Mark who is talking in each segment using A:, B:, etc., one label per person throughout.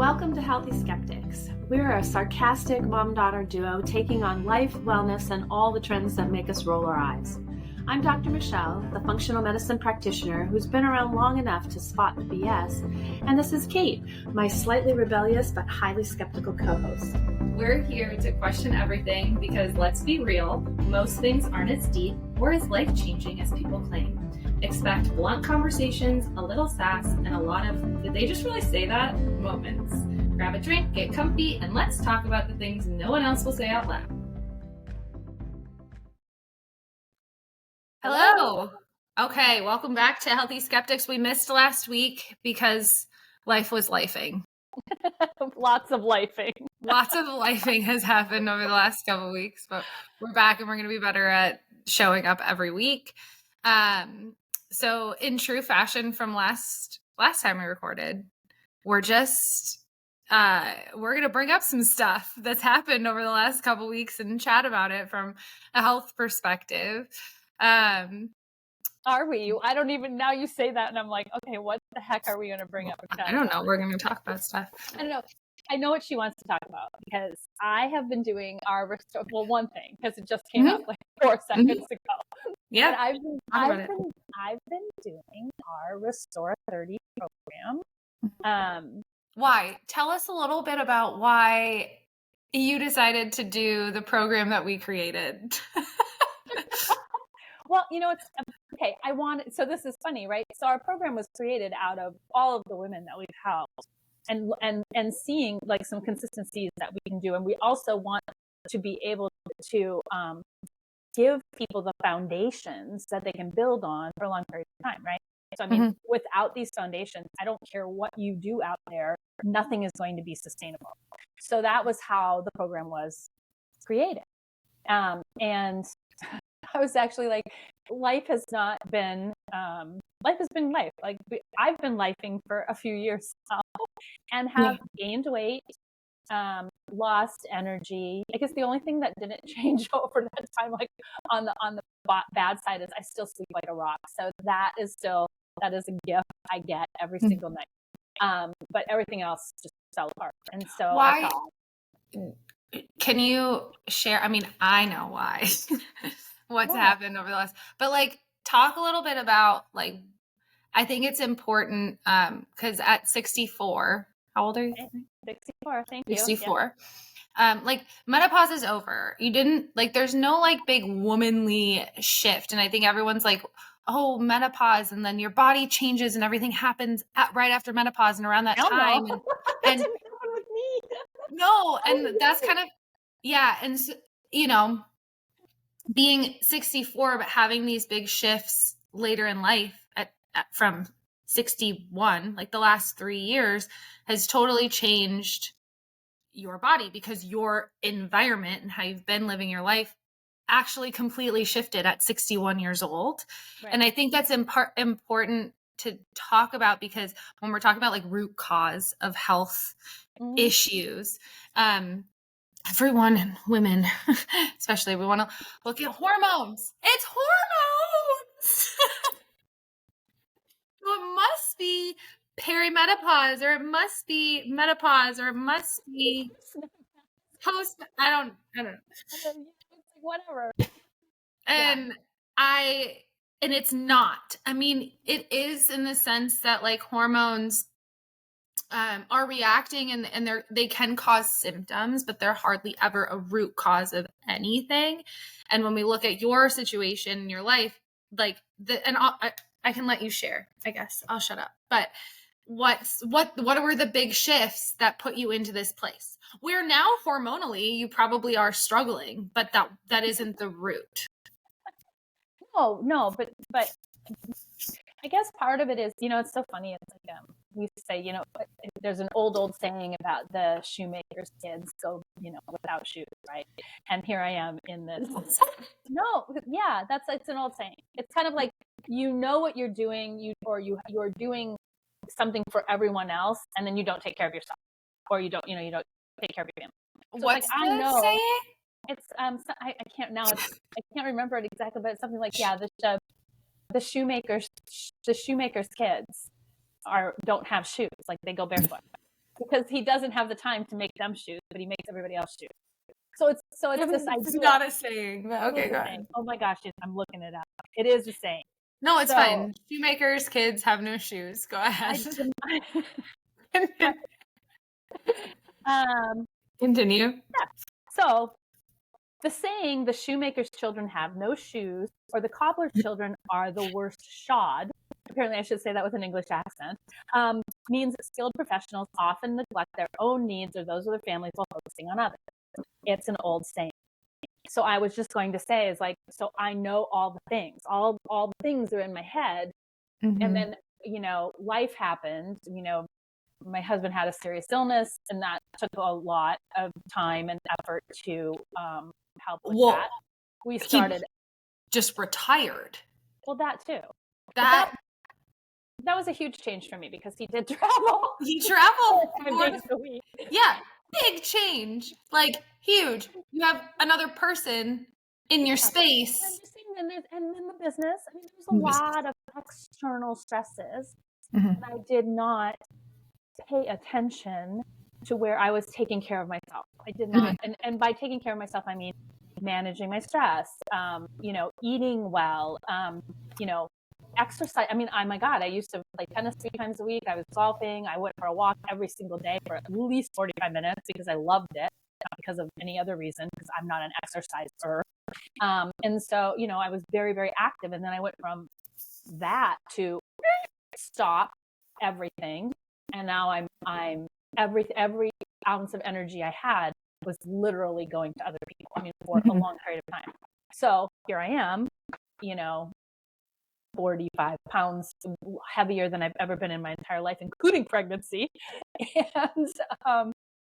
A: Welcome to Healthy Skeptics. We're a sarcastic mom-daughter duo taking on life, wellness, and all the trends that make us roll our eyes. I'm Dr. Michele, the functional medicine practitioner who's been around long enough to spot the BS, and this is Kate, my slightly rebellious but highly skeptical co-host.
B: We're here to question everything because, let's be real, most things aren't as deep or as life-changing as people claim. Expect blunt conversations, a little sass, and a lot of, did they just really say that? Moments. Grab a drink, get comfy, and let's talk about the things no one else will say out loud. Hello. Okay, welcome back to Healthy Skeptics. We missed last week because life was lifing.
C: Lots of lifing.
B: Lots of lifing has happened over the last couple of weeks, but we're back and we're going to be better at showing up every week. So in true fashion from last time we recorded, we're going to bring up some stuff that's happened over the last couple of weeks and chat about it from a health perspective.
C: Are we? I don't even, now you say that and I'm like, okay, what the heck are we going to bring up?
B: I don't know. We're going to talk about stuff.
C: I don't know. I know what she wants to talk about because I have been doing our restore. Well, one thing, because it just came up like 4 seconds ago.
B: Yeah.
C: I've been doing our Restore 30 program.
B: Why? Tell us a little bit about why you decided to do the program that we created.
C: Well, it's okay. So this is funny, right? So our program was created out of all of the women that we've helped and seeing like some consistencies that we can do. And we also want to be able to give people the foundations that they can build on for a long period of time, right? So, I mean, without these foundations, I don't care what you do out there, nothing is going to be sustainable. So that was how the program was created. And I was actually like, life has been life. Like I've been lifing for a few years now and have gained weight, lost energy. I guess the only thing that didn't change over that time, like on the bad side, is I still sleep like a rock. So that is a gift I get every single night. But everything else just fell apart. And so
B: why? Can you share? I mean, I know why. What's happened over the last, but like talk a little bit about like, I think it's important because at 64, how old are you?
C: 64, thank you.
B: 64. Yeah. Like menopause is over. You didn't like, there's no like big womanly shift. And I think everyone's like, oh, menopause. And then your body changes and everything happens right after menopause and around that time.
C: No.
B: And
C: That didn't happen with me.
B: No. And that's kind of, yeah. And so, being 64, but having these big shifts later in life from 61, like the last 3 years has totally changed your body because your environment and how you've been living your life actually completely shifted at 61 years old. Right. And I think that's important to talk about because when we're talking about like root cause of health issues, everyone and women, especially, we want to look at hormones. It's hormones. So it must be perimenopause, or it must be menopause, or it must be post. I don't know.
C: Whatever.
B: And and it's not. I mean, it is in the sense that like hormones are reacting and they can cause symptoms, but they're hardly ever a root cause of anything. And when we look at your situation in your life, like I can let you share, I guess I'll shut up. But what were the big shifts that put you into this place where now hormonally you probably are struggling, but that isn't the root?
C: No, but I guess part of it is, it's so funny. It's like, we used to say, there's an old saying about the shoemaker's kids go, without shoes, right? And here I am in this. No, yeah, it's an old saying. It's kind of like, what you're doing, you're doing something for everyone else, and then you don't take care of yourself, or you don't take care of your family. So
B: what's
C: like, I know
B: saying?
C: It's I can't remember it exactly, but it's something like the shoemaker's kids don't have shoes, like they go barefoot. because he doesn't have the time to make them shoes, but he makes everybody else shoes. So it's this idea.
B: It's not a saying, but okay, go ahead.
C: Oh my gosh, I'm looking it up. It is a saying.
B: No, it's fine. Shoemakers' kids have no shoes. Go ahead. Continue.
C: Yeah. So the saying, the shoemaker's children have no shoes, or the cobbler's children are the worst shod, apparently I should say that with an English accent, means that skilled professionals often neglect their own needs or those of their families while focusing on others. It's an old saying. So I was just going to say is like, so I know all the things, all the things are in my head. Mm-hmm. And then, life happened, my husband had a serious illness, and that took a lot of time and effort to help with that. We started.
B: Just retired.
C: Well, that too. That was a huge change for me because he did travel.
B: He traveled
C: 5 days a week.
B: Yeah, big change, like huge. You have another person in your space.
C: And in the business, I mean, there's a lot of external stresses. Mm-hmm. And I did not pay attention to where I was taking care of myself. I did not. Mm-hmm. And by taking care of myself, I mean managing my stress, eating well, exercise. I mean, oh my God, I used to play tennis 3 times a week. I was golfing. I went for a walk every single day for at least 45 minutes because I loved it, not because of any other reason, because I'm not an exerciser. And so, I was very, very active. And then I went from that to stop everything. And now I'm every ounce of energy I had was literally going to other people. I mean, for a long period of time. So here I am, 45 pounds heavier than I've ever been in my entire life, including pregnancy,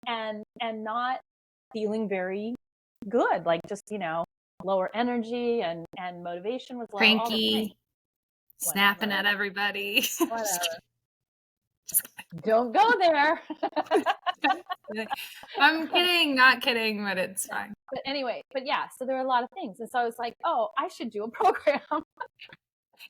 C: and not feeling very good, like just, lower energy and motivation was low.
B: Cranky, snapping at everybody.
C: Whatever. Don't go there.
B: I'm kidding, not kidding, but it's fine.
C: But anyway, yeah, so there were a lot of things. And so I was like, oh, I should do a program.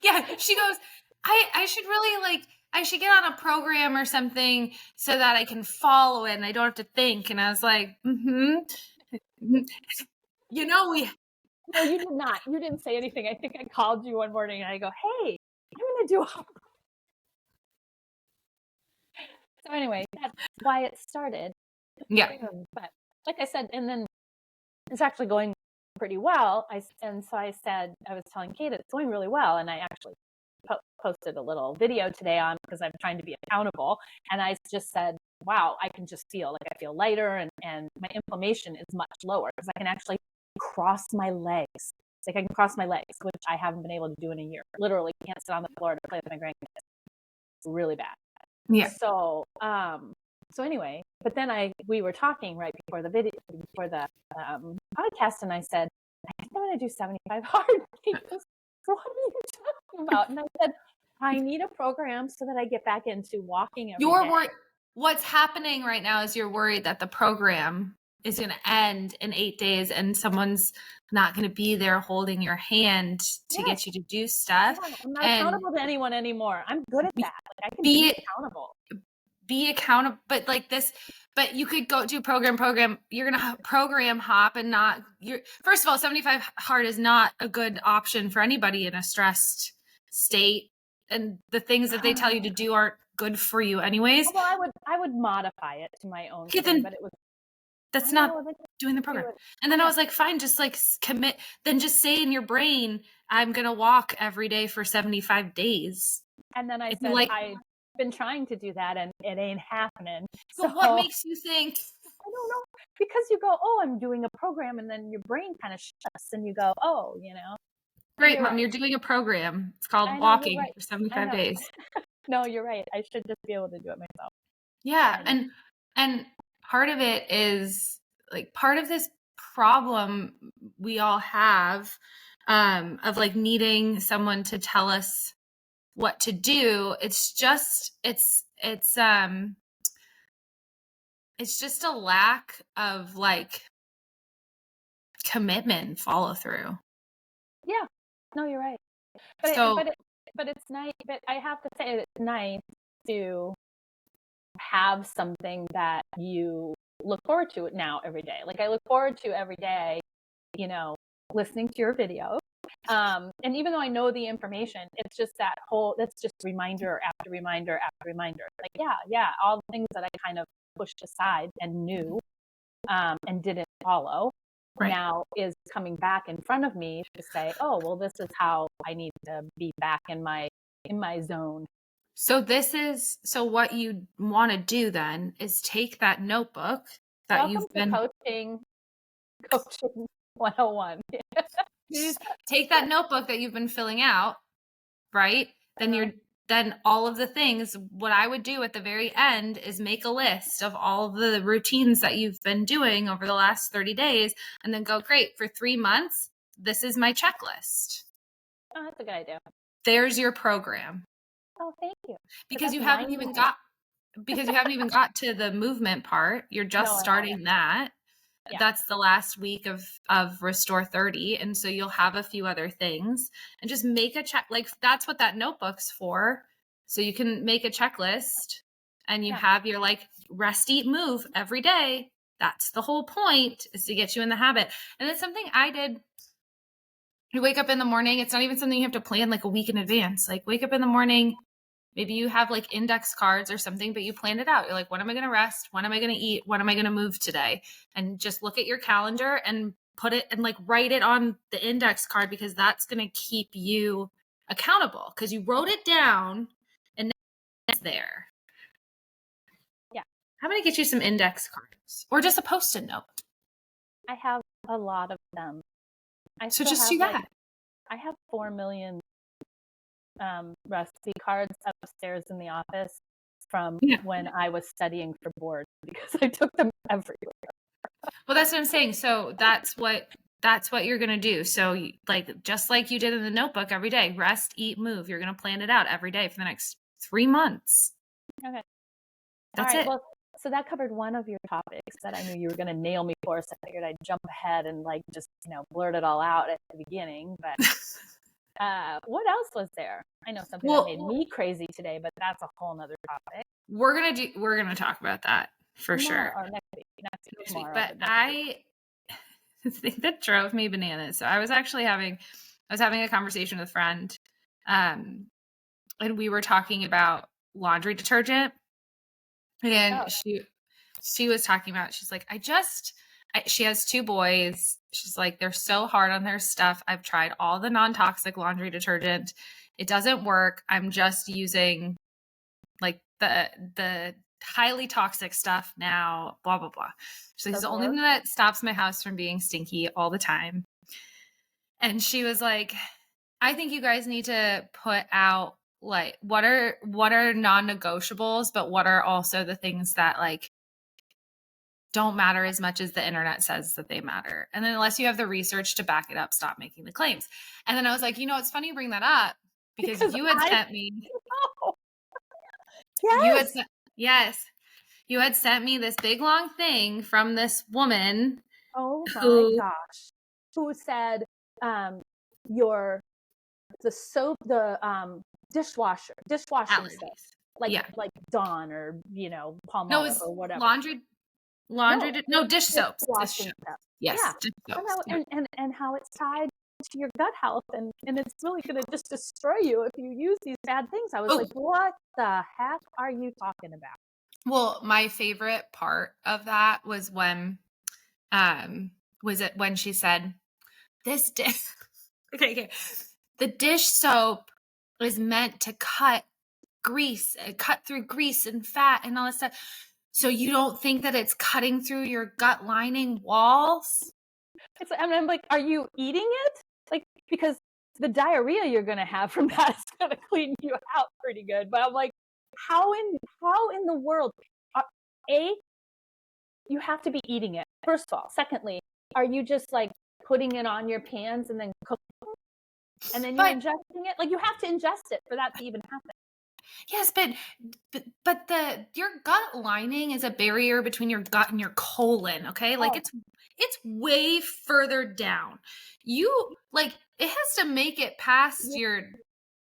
B: Yeah, she goes, I should really I should get on a program or something so that I can follow it and I don't have to think. And I was like, No,
C: you did not. You didn't say anything. I think I called you one morning and I go, hey, I'm going to do a. So anyway, that's why it started.
B: Yeah.
C: But like I said, and then it's actually going pretty well. So I said, I was telling Kate, it's going really well. And I actually posted a little video today on, because I'm trying to be accountable. And I just said, wow, I can just feel I feel lighter and my inflammation is much lower because I can actually cross my legs. I can cross my legs, which I haven't been able to do in a year. Literally can't sit on the floor to play with my grandkids. It's really bad. Yeah. So anyway, but then we were talking right before the podcast, and I said, I think I'm going to do 75 hard. He goes, what are you talking about? And I said, I need a program so that I get back into walking every day.
B: What's happening right now is you're worried that the program is going to end in 8 days and someone's not going to be there holding your hand to get you to do stuff.
C: Yeah, I'm not accountable to anyone anymore. I'm good at that. I can be accountable.
B: Be accountable, but you could go do program. You're going to program hop and first of all, 75 hard is not a good option for anybody in a stressed state. And the things that they tell you to do aren't good for you anyways.
C: Well, I would modify it to my own thing, but it was.
B: That's not doing the program. And then I was like, fine, just commit. Then just say in your brain, I'm going to walk every day for 75 days.
C: And then I said, I've been trying to do that and it ain't happening.
B: So what makes you think?
C: I don't know. Because you go, oh, I'm doing a program. And then your brain kind of shuts and you go, oh,
B: Great, Mom, you're doing a program. It's called walking for 75 days.
C: No, you're right. I should just be able to do it myself.
B: Yeah. And part of it is part of this problem we all have of needing someone to tell us what to do. It's just a lack of commitment and follow through.
C: Yeah, no, you're right. But it's nice. But I have to say it's nice to have something that you look forward to now every day. Like I look forward to every day, you know, listening to your video. And even though I know the information, it's just that's just reminder after reminder after reminder. Like, yeah, all the things that I kind of pushed aside and knew, and didn't follow, now is coming back in front of me to say, oh, well, this is how I need to be back in my zone.
B: So what you want to do then is take that notebook that
C: Welcome
B: you've
C: to
B: been
C: coaching 101.
B: you just take that notebook that you've been filling out, right? Then all of the things, what I would do at the very end is make a list of all the routines that you've been doing over the last 30 days and then go, great, for 3 months, this is my checklist.
C: Oh, that's a good idea.
B: There's your program.
C: Oh, thank you.
B: Because you haven't even got to the movement part. You're just starting that. Yeah. That's the last week of Restore 30. And so you'll have a few other things and just make a check. Like that's what that notebook's for. So you can make a checklist and you have your like rest, eat, move every day. That's the whole point, is to get you in the habit. And it's something I did. You wake up in the morning. It's not even something you have to plan like a week in advance. Like wake up in the morning. Maybe you have like index cards or something, but you plan it out. You're like, when am I going to rest? When am I going to eat? When am I going to move today? And just look at your calendar and put it and like write it on the index card, because that's going to keep you accountable because you wrote it down and now it's there.
C: Yeah.
B: How about I get you some index cards or just a Post-it note?
C: I have a lot of them.
B: So just do that.
C: I have 4 million recipe cards upstairs in the office from when I was studying for board, because I took them everywhere.
B: Well, that's what I'm saying. So that's what you're going to do. So like, just like you did in the notebook every day, rest, eat, move. You're going to plan it out every day for the next 3 months.
C: Okay.
B: That's it.
C: Well, so that covered one of your topics that I knew you were going to nail me for. So I figured I'd jump ahead and like, just, blurt it all out at the beginning. But what else was there? I know something that made me crazy today, but that's a whole nother topic.
B: We're gonna talk about that for sure.
C: Or next week.
B: But I think that drove me bananas. So I was having a conversation with a friend, and we were talking about laundry detergent, and she was talking about, she's like, she has 2 boys. She's like, they're so hard on their stuff. I've tried all the non-toxic laundry detergent. It doesn't work. I'm just using like the highly toxic stuff now, blah, blah, blah. She's like, it's the only thing that stops my house from being stinky all the time. And she was like, I think you guys need to put out like, what are non-negotiables, but what are also the things that like don't matter as much as the internet says that they matter. And then unless you have the research to back it up, stop making the claims. And then I was like, it's funny you bring that up because you had sent me.
C: Yes.
B: You had sent me this big long thing from this woman.
C: Oh my gosh. Who said dishwashing stuff. Like Dawn or Palmolive or whatever.
B: Dish soaps. Yes.
C: Yeah. Dish soaps. And how it's tied to your gut health and it's really going to just destroy you if you use these bad things. I was like, what the heck are you talking about?
B: Well, my favorite part of that was when she said this dish okay. The dish soap is meant to cut through grease and fat and all that stuff. So you don't think that it's cutting through your gut lining walls?
C: I'm like, are you eating it? Like, because the diarrhea you're going to have from that is going to clean you out pretty good. But I'm like, how in the world? You have to be eating it, first of all. Secondly, are you just like putting it on your pans and then cooking and then you're ingesting it? Like, you have to ingest it for that to even happen.
B: Yes, but your gut lining is a barrier between your gut and your colon, okay? Like it's way further down. You like, it has to make it past your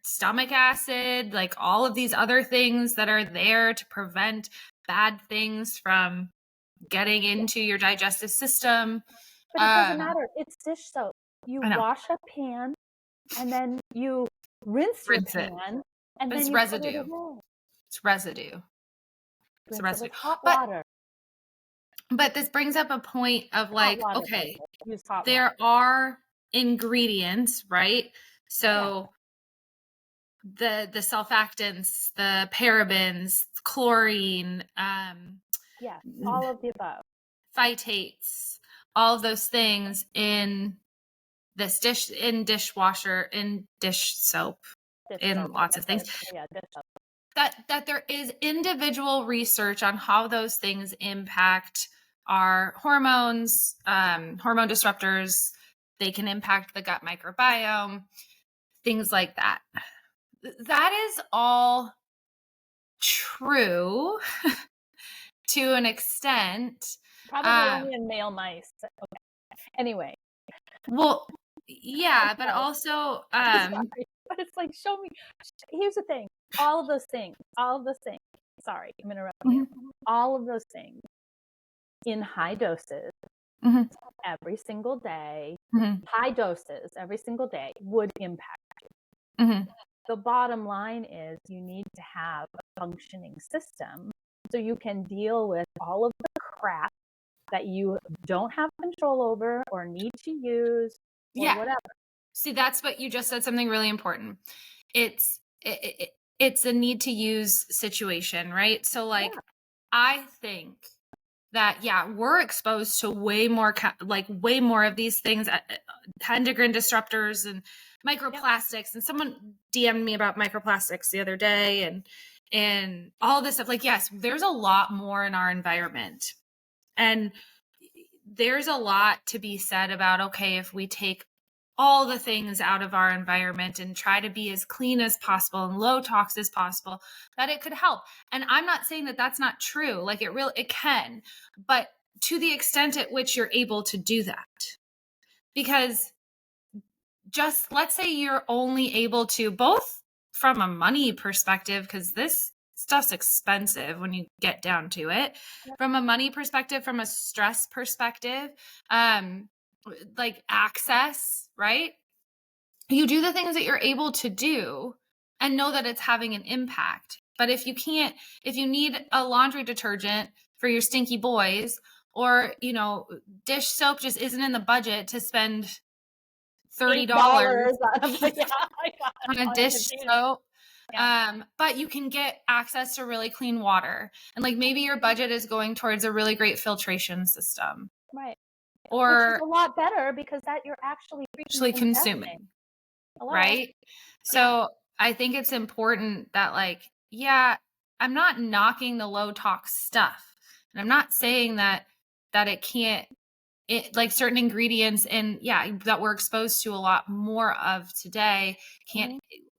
B: stomach acid, like all of these other things that are there to prevent bad things from getting into your digestive system.
C: But it doesn't matter. It's dish soap. You
B: I know.
C: wash a pan and then you rinse your
B: Rinse it.
C: pan and
B: But
C: then
B: it's
C: you
B: residue.
C: put it away.
B: It's residue. It's
C: Rinse it
B: residue.
C: with hot
B: But
C: water.
B: But this brings up a point of like,
C: Hot water.
B: okay,
C: Use hot water.
B: there are ingredients, right? So the surfactants, the parabens, chlorine,
C: Yes, all of the above.
B: phytates, all of those things in this dishwasher, in dish soap, in lots of things.
C: Yeah, dish soap.
B: That there is individual research on how those things impact our hormones, hormone disruptors. They can impact the gut microbiome, things like that. That is all true to an extent.
C: Probably only in male mice. Okay. Anyway.
B: Well, yeah, but also,
C: but it's like, show me. Here's the thing. All of those things. Sorry, I'm interrupting you. All of those things in high doses every single day, high doses every single day would impact you. The bottom line is you need to have a functioning system so you can deal with all of the crap that you don't have control over or need to use or whatever.
B: See, that's what you just said, something really important. It's a need to use situation, right? So like, I think that, we're exposed to way more of these things, endocrine disruptors and microplastics. And someone DM'd me about microplastics the other day and all this stuff. Like, yes, there's a lot more in our environment. And there's a lot to be said about, okay, if we take all the things out of our environment and try to be as clean as possible and low tox as possible, that it could help. And I'm not saying that that's not true. Like it can, but to the extent at which you're able to do that. Because just let's say you're only able to, both from a money perspective, because this stuff's expensive when you get down to it, from a money perspective, from a stress perspective, like access, right? You do the things that you're able to do and know that it's having an impact. But if you need a laundry detergent for your stinky boys, or, dish soap just isn't in the budget to spend $30 on a dish soap. But you can get access to really clean water. And like maybe your budget is going towards a really great filtration system.
C: Right.
B: Or
C: which is a lot better because that you're actually
B: consuming. Right? So I think it's important that I'm not knocking the low tox stuff. And I'm not saying that it can't, like certain ingredients that we're exposed to a lot more of today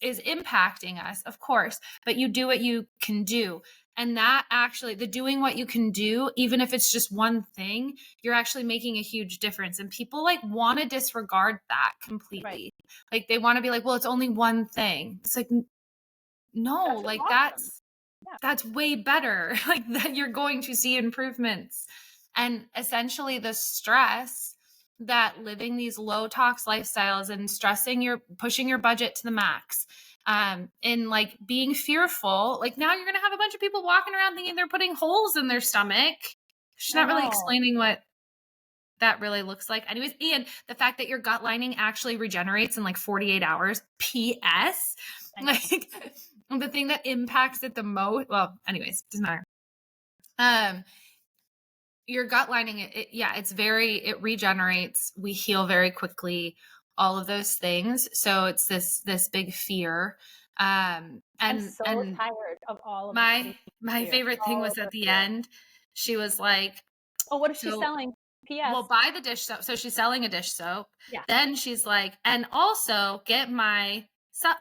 B: is impacting us, of course, but you do what you can do. And that actually, the doing what you can do, even if it's just one thing, you're actually making a huge difference. And people want to disregard that completely. Right. Like they want to be like, well, it's only one thing. It's like, no, that's way better. Like that you're going to see improvements. And essentially the stress that living these low tox lifestyles and pushing your budget to the max, and being fearful, now you're going to have a bunch of people walking around thinking they're putting holes in their stomach. She's not really explaining what that really looks like. Anyways, and the fact that your gut lining actually regenerates in 48 hours. P.S. The thing that impacts it the most. Well, anyways, doesn't matter. Your gut lining, it regenerates. We heal very quickly. All of those things. So it's this big fear. I'm so
C: tired of all of
B: my favorite thing was at the end. She was like,
C: "Oh, what is she selling?" P.S.
B: Well, buy the dish soap. So she's selling a dish soap.
C: Yeah.
B: Then she's like, and also get my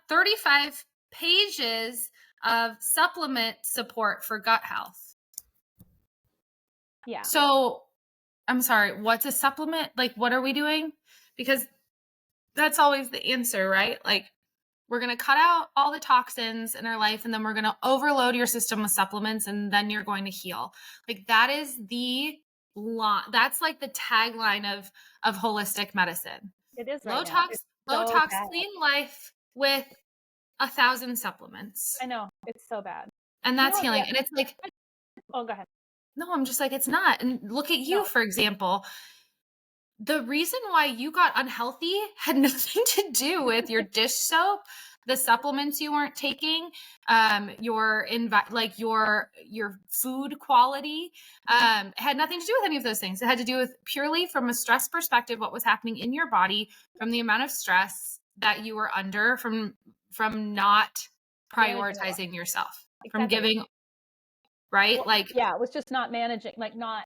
B: 35 pages of supplement support for gut health.
C: Yeah.
B: So I'm sorry, what's a supplement? What are we doing? Because that's always the answer, right? we're going to cut out all the toxins in our life, and then we're going to overload your system with supplements, and then you're going to heal. Like that is that's like the tagline of holistic medicine.
C: It is
B: Low
C: right now.
B: tox,
C: So
B: low tox,
C: bad.
B: clean life with 1,000 supplements.
C: I know, it's so bad.
B: And that's healing. And it's like,
C: oh, go ahead.
B: no, I'm just like, it's not. And look at you, for example. The reason why you got unhealthy had nothing to do with your dish soap, the supplements you weren't taking, your food quality, had nothing to do with any of those things. It had to do with purely from a stress perspective, what was happening in your body from the amount of stress that you were under from not prioritizing yourself, from giving, right?
C: Well, yeah, it was just not managing, like not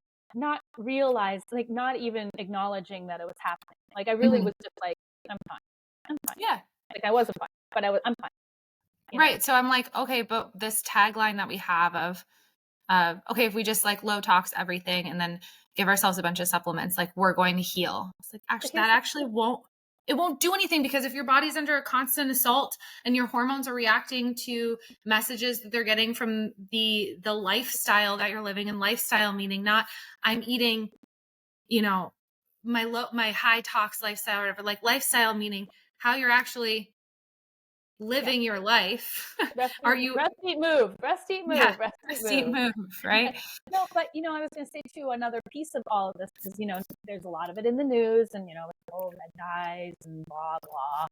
C: realize, like not even acknowledging that it was happening. Like I really was just like, I'm fine.
B: Yeah.
C: Like I wasn't fine, but I'm fine.
B: Right. Know? So I'm like, okay, but this tagline that we have of, okay, if we just like low tox everything and then give ourselves a bunch of supplements, like we're going to heal. It's like, actually, that actually won't do anything, because if your body's under a constant assault and your hormones are reacting to messages that they're getting from the lifestyle that you're living, and lifestyle meaning not I'm eating, my high tox lifestyle or whatever, like lifestyle meaning how you're actually living your life. Are you
C: rest, eat, move,
B: yeah, rest, eat, move, right?
C: No, but I was going to say too, another piece of all of this is, there's a lot of it in the news, and red dyes and blah blah.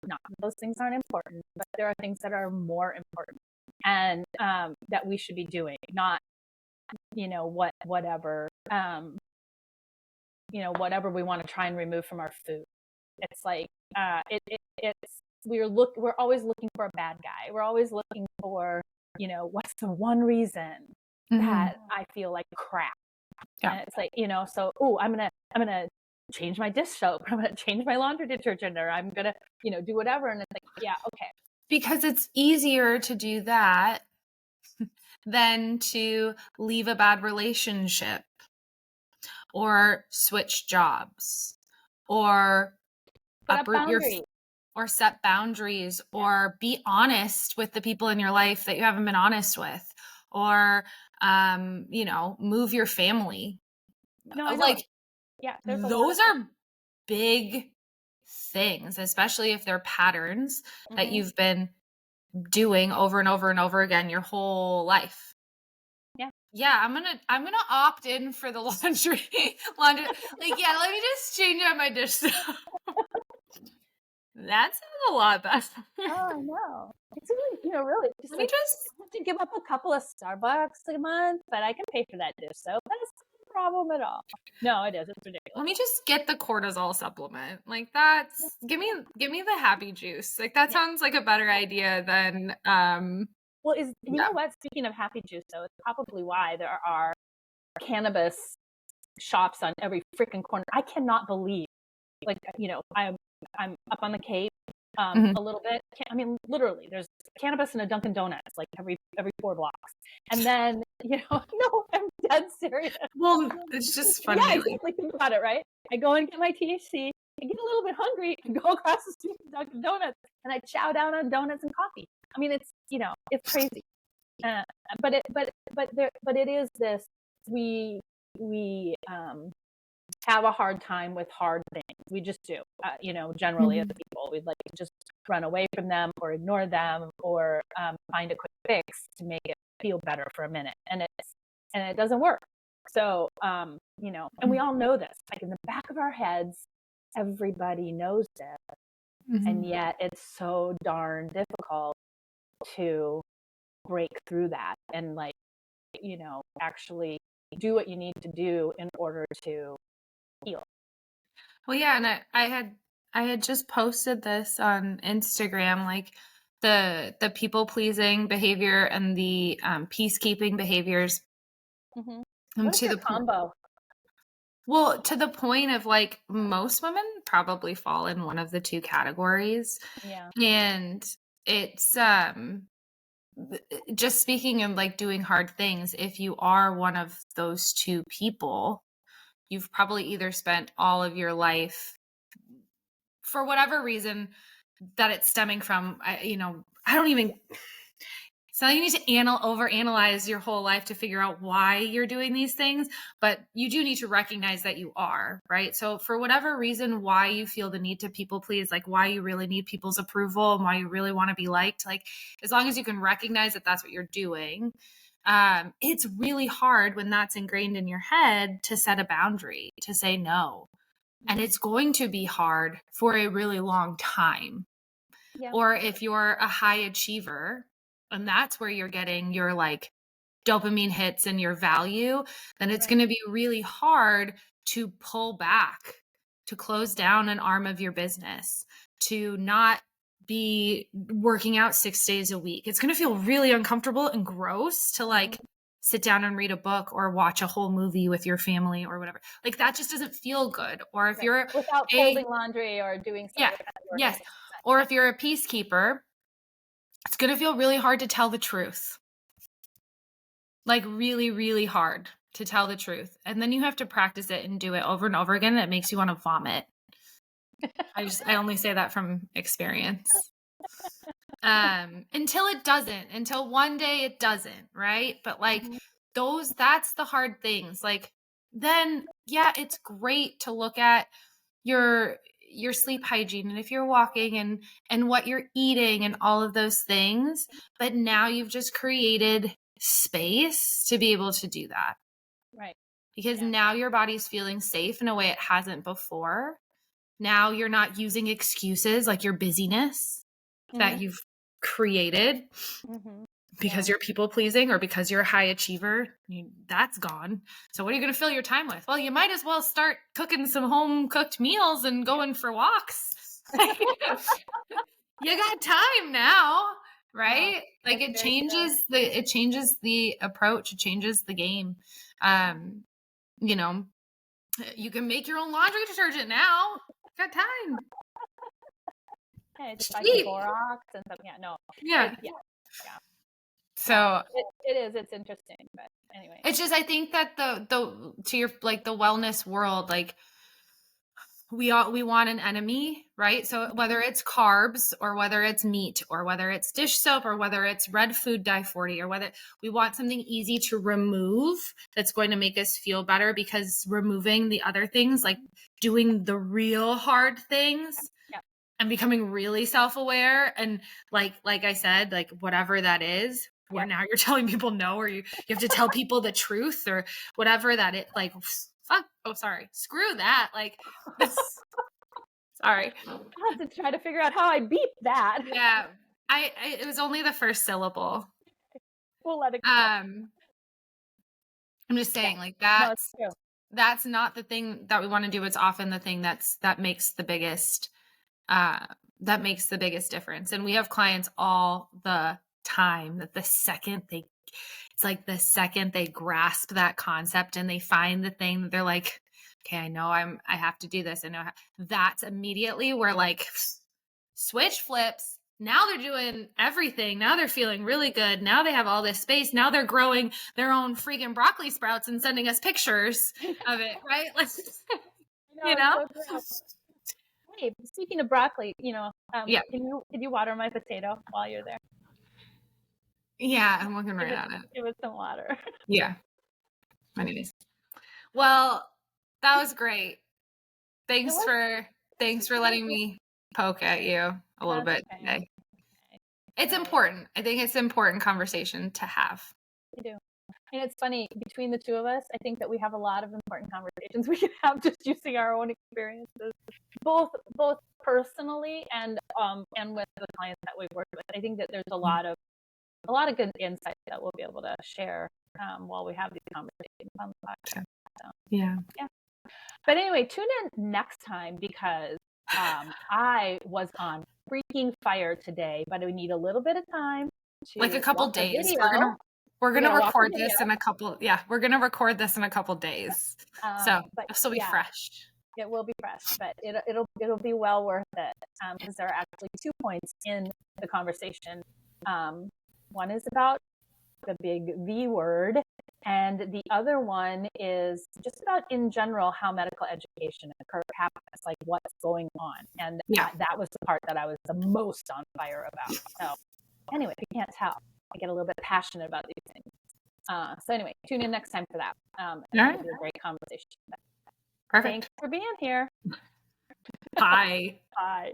C: Not those things aren't important, but there are things that are more important, and that we should be doing, not whatever whatever we want to try and remove from our food. It's like it's we're always looking for a bad guy. We're always looking for, what's the one reason that I feel like crap. Yeah. And it's like, so, I'm going to change my dish soap. I'm going to change my laundry detergent, or I'm going to, do whatever. And it's like, yeah, okay.
B: Because it's easier to do that than to leave a bad relationship or switch jobs or uproot or set boundaries, or be honest with the people in your life that you haven't been honest with, or, move your family.
C: No, like, yeah,
B: those are big things, especially if they're patterns that you've been doing over and over and over again your whole life. Yeah, I'm gonna opt in for the laundry. Like, yeah, let me just change out my dish soap. That sounds a lot better.
C: Oh no, it's really, really.
B: Let me just
C: have to give up a couple of Starbucks a month, but I can pay for that dish soap. That's no problem at all. No, it is. It's ridiculous.
B: Let me just get the cortisol supplement. Like that's give me the happy juice. Like that sounds like a better idea than
C: Well, you know what? Speaking of happy juice, though, it's probably why there are cannabis shops on every freaking corner. I cannot believe, like, I'm up on the Cape a little bit. I mean, literally, there's cannabis and a Dunkin' Donuts like every 4 blocks. And then, no, I'm dead serious.
B: Well, it's just funny.
C: Yeah, exactly. Think about it, right? I go and get my THC. I get a little bit hungry. I go across the street to Dunkin' Donuts, and I chow down on donuts and coffee. I mean, it's it's crazy. But it is this. We have a hard time with hard things. We just do. Generally as people, we'd like to just run away from them or ignore them, or find a quick fix to make it feel better for a minute, and it doesn't work. So and we all know this. Like in the back of our heads, everybody knows this, and yet it's so darn difficult to break through that and actually do what you need to do in order to heal.
B: Well, yeah, and I had just posted this on Instagram, like the people pleasing behavior and the peacekeeping behaviors.
C: What's the combo?
B: Well, to the point of like most women probably fall in one of the two categories.
C: Yeah.
B: And it's just speaking of like doing hard things, if you are one of those two people, you've probably either spent all of your life, for whatever reason, that it's stemming from. I don't even. So you need to overanalyze your whole life to figure out why you're doing these things, but you do need to recognize that you are, right? So for whatever reason, why you feel the need to people please, like why you really need people's approval and why you really want to be liked, like as long as you can recognize that that's what you're doing, it's really hard when that's ingrained in your head to set a boundary, to say no. And it's going to be hard for a really long time.
C: Yeah.
B: Or if you're a high achiever, and that's where you're getting your like dopamine hits and your value, then it's going to be really hard to pull back, to close down an arm of your business, to not be working out 6 days a week. It's going to feel really uncomfortable and gross to like sit down and read a book or watch a whole movie with your family or whatever. Like that just doesn't feel good. Or if you're
C: without folding laundry or doing something.
B: Yes. Or if you're a peacekeeper, it's going to feel really hard to tell the truth. Like really, really hard to tell the truth. And then you have to practice it and do it over and over again. And it makes you want to vomit. I only say that from experience. Until it doesn't, until one day it doesn't, right? But like that's the hard things. Like then, yeah, it's great to look at your sleep hygiene and if you're walking and what you're eating and all of those things. But now you've just created space to be able to do that.
C: Right.
B: Because now your body's feeling safe in a way it hasn't before. Now you're not using excuses like your busyness that you've created because you're people pleasing or because you're a high achiever. That's gone. So what are you going to fill your time with? Well, you might as well start cooking some home cooked meals and going for walks. You got time now, right? Like it changes the approach, it changes the game. You can make your own laundry detergent now. Got time.
C: Hey, just like Borax and stuff. Yeah, no.
B: Yeah.
C: Yeah.
B: So
C: it's interesting, but anyway.
B: It's just, I think that to your, like the wellness world, like we want an enemy, right? So whether it's carbs or whether it's meat or whether it's dish soap or whether it's red food dye 40 or whether we want something easy to remove that's going to make us feel better, because removing the other things, like doing the real hard things and becoming really self-aware and like I said, like whatever that is, where now you're telling people no, or you have to tell people the truth or whatever that it like fuck. Oh, sorry. Screw that. Like, sorry.
C: I have to try to figure out how I beep that.
B: Yeah. It was only the first syllable.
C: We'll let it go.
B: I'm just saying, like that's not the thing that we want to do. It's often the thing that makes the biggest difference. And we have clients all the time that the second they grasp that concept and they find the thing that they're like, okay, I know I have to do this. I know that's immediately where like switch flips. Now they're doing everything. Now they're feeling really good. Now they have all this space. Now they're growing their own freaking broccoli sprouts and sending us pictures of it. Right.
C: Hey, speaking of broccoli, can you water my potato while you're there?
B: Yeah, I'm looking right at it.
C: Give it some water.
B: Yeah. Anyways. Well, that was great. Thanks for letting me poke at you a little bit today. It's important. I think it's an important conversation to have.
C: We do. And it's funny, between the two of us, I think that we have a lot of important conversations we can have just using our own experiences, both personally and with the clients that we work with. I think that there's a lot of good insight that we'll be able to share while we have these conversations on the podcast. So, yeah. But anyway, tune in next time, because I was on freaking fire today, but we need a little bit of time.
B: Like a couple days. We're gonna record this in a couple. Yeah, we're gonna record this in a couple days. So this will be fresh.
C: It will be fresh, but it'll be well worth it, because there are actually 2 points in the conversation. One is about the big V word, And the other one is just about in general how medical education happens, like what's going on. And that was the part that I was the most on fire about. So anyway, if you can't tell, I get a little bit passionate about these things. So anyway, tune in next time for that. It'll be a great conversation.
B: Perfect.
C: Thanks for being here.
B: Bye.
C: Bye.